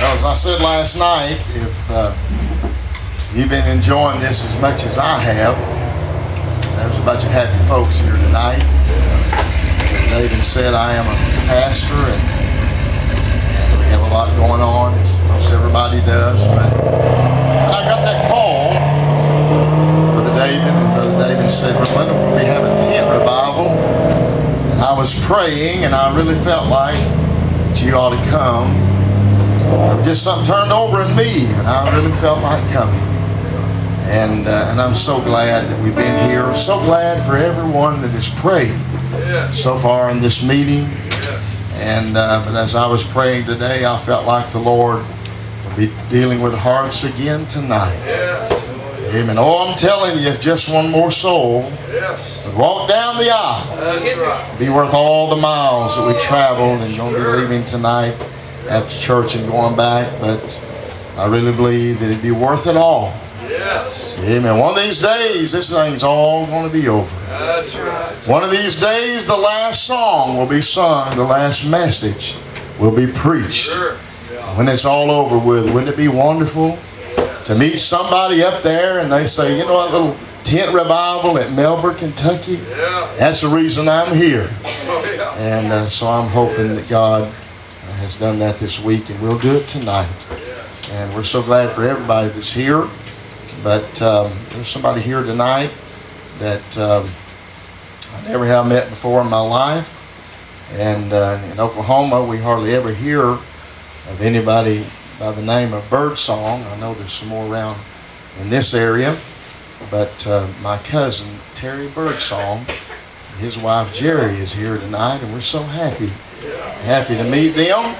Well, as I said last night, if you've been enjoying this as much as I have, there's a bunch of happy folks here tonight. David said I am a pastor, and we have a lot going on, as most everybody does. But when I got that call, Brother David said, "Well, when will we have a tent revival?" And I was praying, and I really felt like that you ought to come. Just something turned over in me, and I really felt like coming. And I'm so glad that we've been here. So glad for everyone that has prayed so far in this meeting. And but as I was praying today, I felt like the Lord would be dealing with hearts again tonight. Amen. Oh, I'm telling you, if just one more soul would walk down the aisle, it'd be worth all the miles that we traveled and going to be leaving tonight after church and going back. But I really believe that it'd be worth it all. Amen. One of these days, this thing's all going to be over. That's right. One of these days, the last song will be sung, the last message will be preached. Sure. When it's all over with, wouldn't it be wonderful to meet somebody up there and they say, you know, a little tent revival at Melber, Kentucky? That's the reason I'm here. And so I'm hoping that God has done that this week, and we'll do it tonight. And we're so glad for everybody that's here. But there's somebody here tonight that I never have met before in my life. And in Oklahoma, we hardly ever hear of anybody by the name of Birdsong. I know there's some more around in this area. But my cousin, Terry Birdsong, his wife, Jerry, is here tonight. And we're so happy to meet them.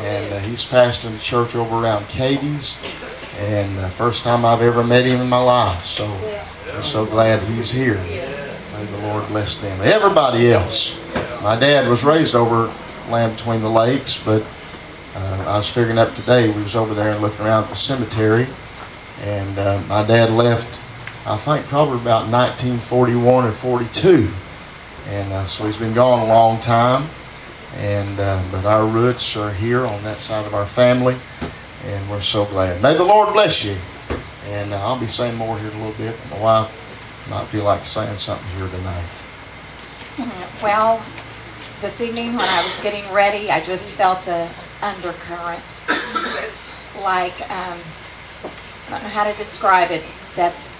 And he's pastoring the church over around Katie's. And the first time I've ever met him in my life. So we're so glad he's here. May the Lord bless them. Everybody else. My dad was raised over Land Between the Lakes, but I was figuring up today, we was over there and looking around at the cemetery. And my dad left, I think, probably about 1941 or 42. And so he's been gone a long time. And but our roots are here on that side of our family. And we're so glad. May the Lord bless you. And I'll be saying more here in a little bit. My wife might feel like saying something here tonight. Well, this evening when I was getting ready, I just felt an undercurrent. Like, I don't know how to describe it, except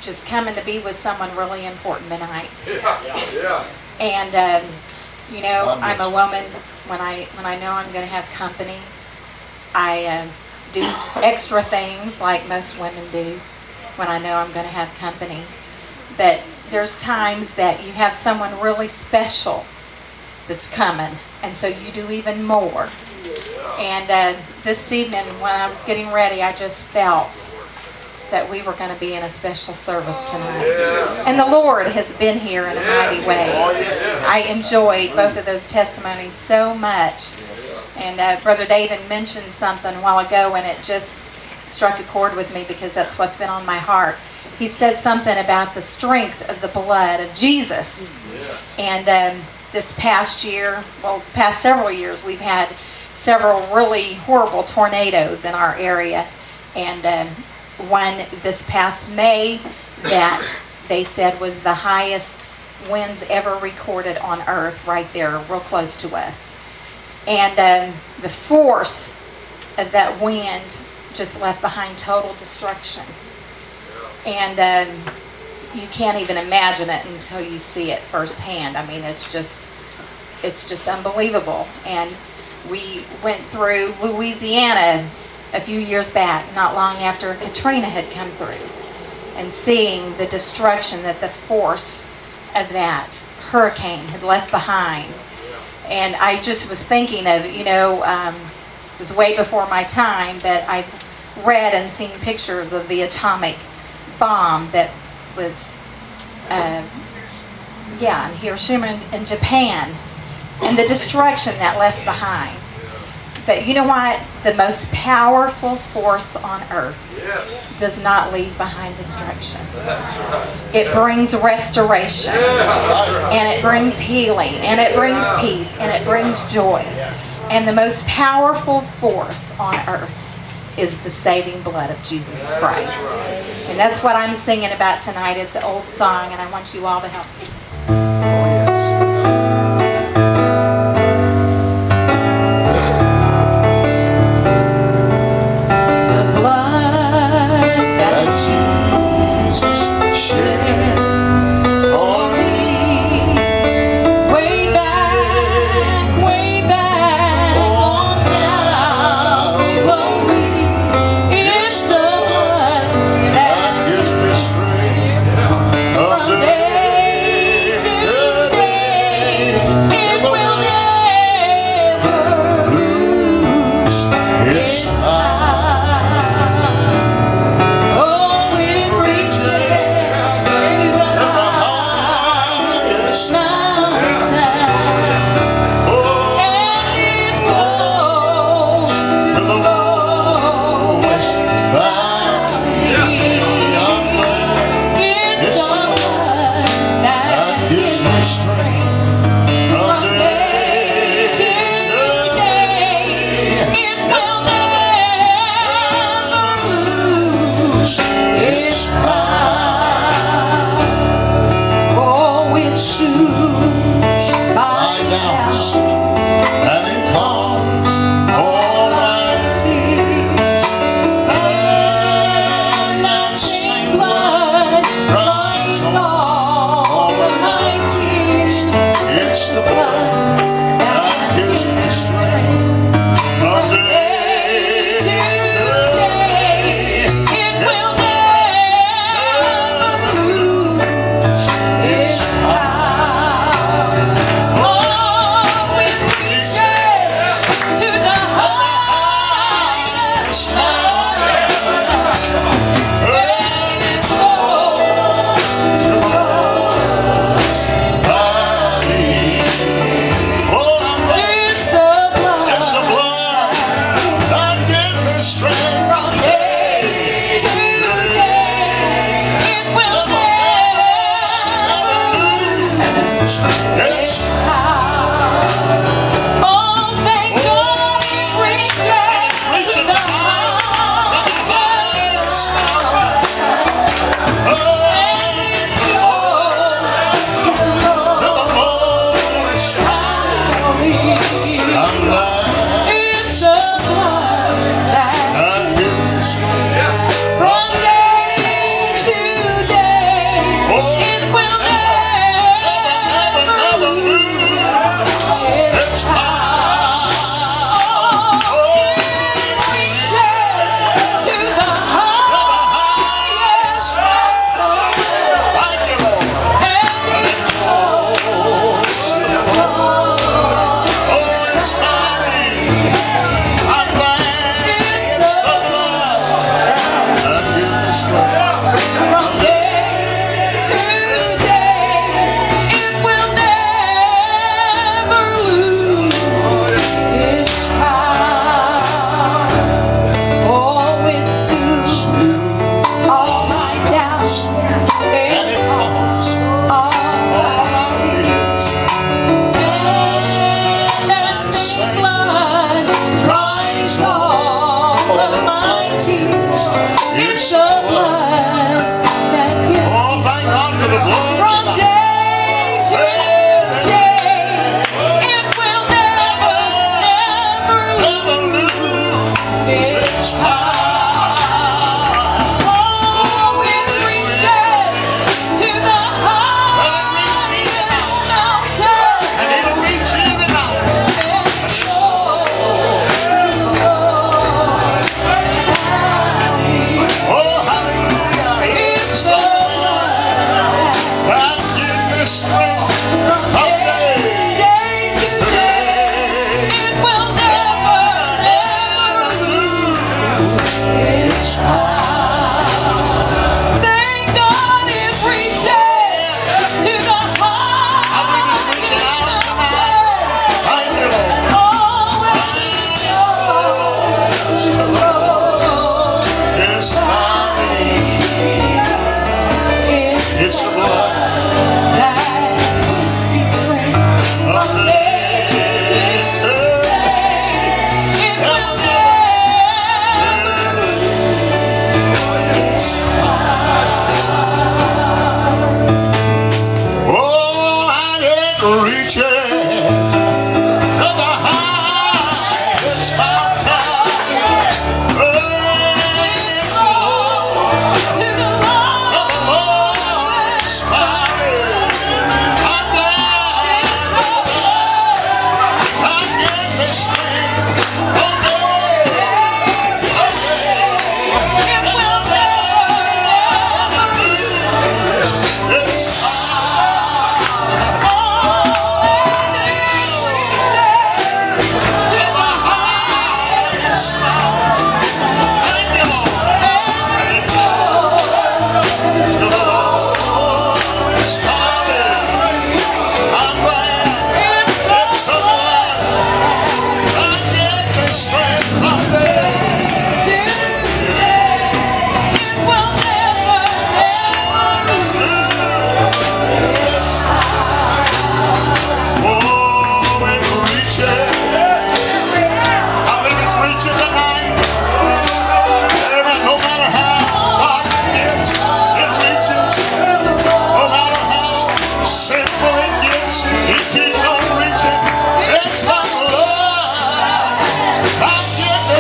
just coming to be with someone really important tonight. And, you know, I'm a woman. When I know I'm going to have company, I do extra things like most women do when I know I'm going to have company. But there's times that you have someone really special that's coming, and so you do even more. And this evening when I was getting ready, I just felt that we were going to be in a special service tonight. And the Lord has been here in a mighty way. I enjoyed both of those testimonies so much. And Brother David mentioned something a while ago, and it just struck a chord with me because that's what's been on my heart. He said something about the strength of the blood of Jesus. And this past year, well, the past several years, we've had several really horrible tornadoes in our area. And one this past May that they said was the highest winds ever recorded on Earth, right there, real close to us. And the force of that wind just left behind total destruction. And you can't even imagine it until you see it firsthand. I mean, it's just unbelievable. And we went through Louisiana a few years back, not long after Katrina had come through, and seeing the destruction that the force of that hurricane had left behind. And I just was thinking of, you know, it was way before my time, but I've read and seen pictures of the atomic bomb that was, in Hiroshima in Japan, and the destruction that left behind. But you know what? The most powerful force on earth does not leave behind destruction. It brings restoration, and it brings healing, and it brings peace, and it brings joy. And the most powerful force on earth is the saving blood of Jesus Christ. And that's what I'm singing about tonight. It's an old song, and I want you all to help me. Oh, yes. The blood That Jesus shed for me. way back on Calvary. It's the blood that Gives me strength from day to day. it will never lose its power. Oh, it reaches to the Highest mountain, oh, and it goes to to the the lowest valley. I'm glad It's the blood that that gives me strength from from day day to day. It will never lose its power. Oh, it soothes my doubts and it calms all my fears. And that same blood dries all of my tears. It's the blood that gives me strength from day to day. It will never lose its power. Oh, it reaches to the highest mountain, and it goes to the lowest Valley. Oh, I'm glad It's the it's the blood blood that gives me strength. from day to day. It will never lose It's its power. Oh, thank God it reaches to the highest mountain, and it goes to the to the lowest valley. lowest. I'm glad It's the blood that that gives me strength. from day to day, it will never lose its power. Oh, it reaches to the highest mountain, Thank you, Lord. and it goes to the lowest. Oh, it's mighty. I'm glad it's the blood that gives me strength. From day to day, it will never lose its power. Oh, it soothes all my doubts And and it calms all all my fears. and that same blood dries all of my tears. It's the blood that gives Oh, thank God for the blood. from day to day. It will never Never lose lose its power. Oh, it reaches to the highest mountain, And it'll reach even out. and it goes to the lowest valley. Oh, hallelujah.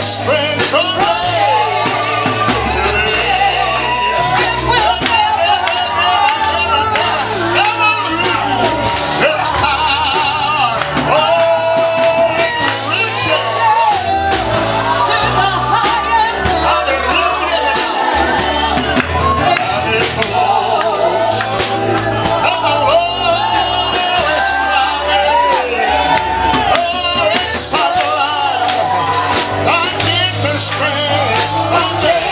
the strength from strength from